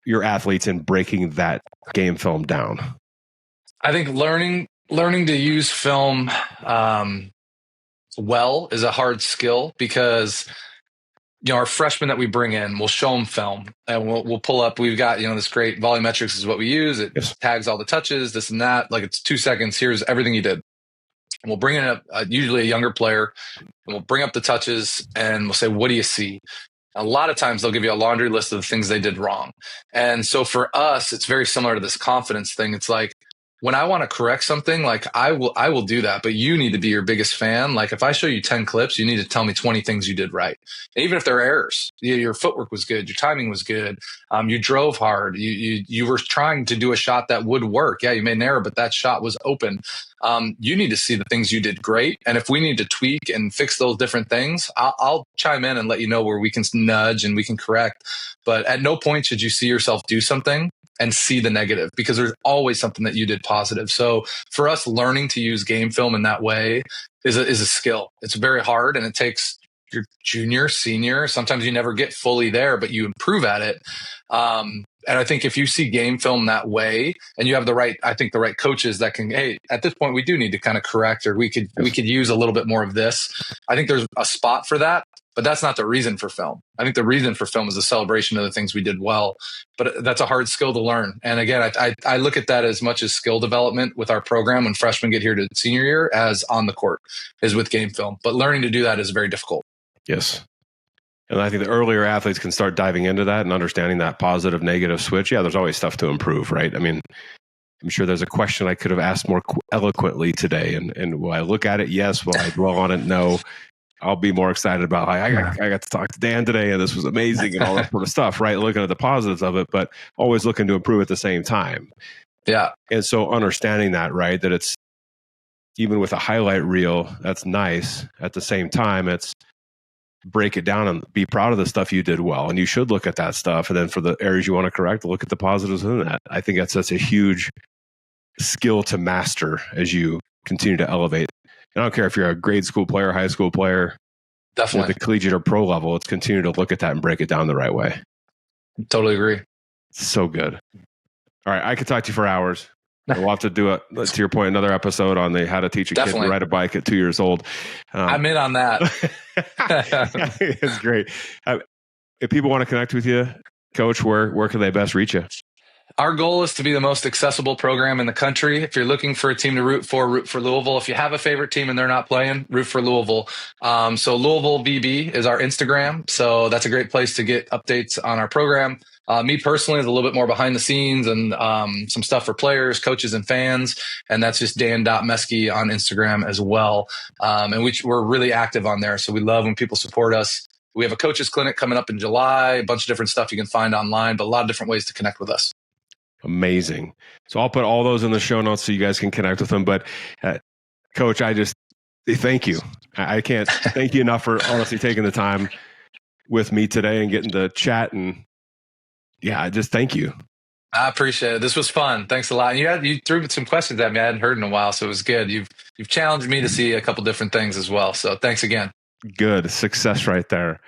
your athletes in breaking that game film down? I think learning to use film well is a hard skill, because our freshmen that we bring in, we'll show them film, and we'll pull up. We've got this great volumetrics is what we use. It tags all the touches, this and that. Like it's 2 seconds. Here's everything you did. And we'll bring in usually a younger player, and we'll bring up the touches, and we'll say, "What do you see?" A lot of times they'll give you a laundry list of the things they did wrong. And so for us, it's very similar to this confidence thing. It's like, when I want to correct something, like I will do that, but you need to be your biggest fan. Like if I show you 10 clips, you need to tell me 20 things you did right. And even if there are errors, your footwork was good, your timing was good, you drove hard, you were trying to do a shot that would work. Yeah, you made an error, but that shot was open. You need to see the things you did great. And if we need to tweak and fix those different things, I'll chime in and let you know where we can nudge and we can correct. But at no point should you see yourself do something and see the negative, because there's always something that you did positive. So for us, learning to use game film in that way is a skill. It's very hard, and it takes your junior, senior. Sometimes you never get fully there, but you improve at it. And I think if you see game film that way, and you have the right coaches that can, hey, at this point we do need to kind of correct, or we could use a little bit more of this. I think there's a spot for that. But that's not the reason for film. I think the reason for film is a celebration of the things we did well. But that's a hard skill to learn. And again, I look at that as much as skill development with our program when freshmen get here to senior year as on the court is with game film. But learning to do that is very difficult. Yes. And I think the earlier athletes can start diving into that and understanding that positive, negative switch. Yeah, there's always stuff to improve, right? I mean, I'm sure there's a question I could have asked more eloquently today. And will I look at it? Yes. Will I dwell on it? No. I'll be more excited about, I got to talk to Dan today, and this was amazing and all that sort of stuff, right? Looking at the positives of it, but always looking to improve at the same time. Yeah. And so understanding that, right, that it's even with a highlight reel, that's nice. At the same time, it's break it down and be proud of the stuff you did well. And you should look at that stuff. And then for the areas you want to correct, look at the positives in that. I think that's such a huge skill to master as you continue to elevate. I don't care if you're a grade school player, high school player, definitely at the collegiate or pro level, it's continue to look at that and break it down the right way. Totally agree. So good. All right. I could talk to you for hours. We'll have to do it, to your point, another episode on the how to teach a kid to ride a bike at 2 years old. I'm in on that. It's great. If people want to connect with you, Coach, where can they best reach you? Our goal is to be the most accessible program in the country. If you're looking for a team to root for Louisville. If you have a favorite team and they're not playing, root for Louisville. So Louisville VB is our Instagram. So that's a great place to get updates on our program. Me personally is a little bit more behind the scenes and some stuff for players, coaches, and fans. And that's just Dan.Meske on Instagram as well. And we're really active on there. So we love when people support us. We have a coaches clinic coming up in July, a bunch of different stuff you can find online, but a lot of different ways to connect with us. Amazing. So I'll put all those in the show notes so you guys can connect with them. But Coach, I just thank you. I can't thank you enough for honestly taking the time with me today and getting to chat. And yeah, just thank you. I appreciate it. This was fun. Thanks a lot. And you threw some questions at me I hadn't heard in a while, so it was good. You've challenged me to see a couple different things as well. So thanks again. Good. Success right there.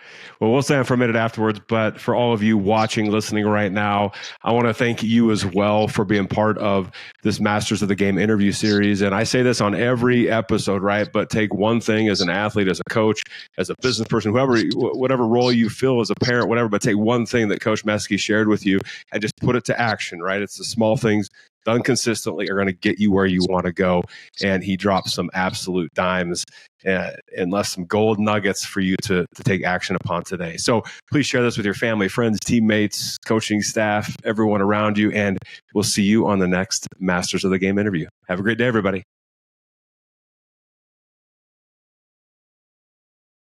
Well, we'll stand for a minute afterwards, but for all of you watching, listening right now, I want to thank you as well for being part of this Masters of the Game interview series. And I say this on every episode, right? But take one thing as an athlete, as a coach, as a business person, whatever role you fill as a parent, whatever, but take one thing that Coach Meske shared with you and just put it to action, right? It's the small things done consistently are going to get you where you want to go. And he dropped some absolute dimes and left some gold nuggets for you to take action upon today. So please share this with your family, friends, teammates, coaching staff, everyone around you. And we'll see you on the next Masters of the Game interview. Have a great day, everybody.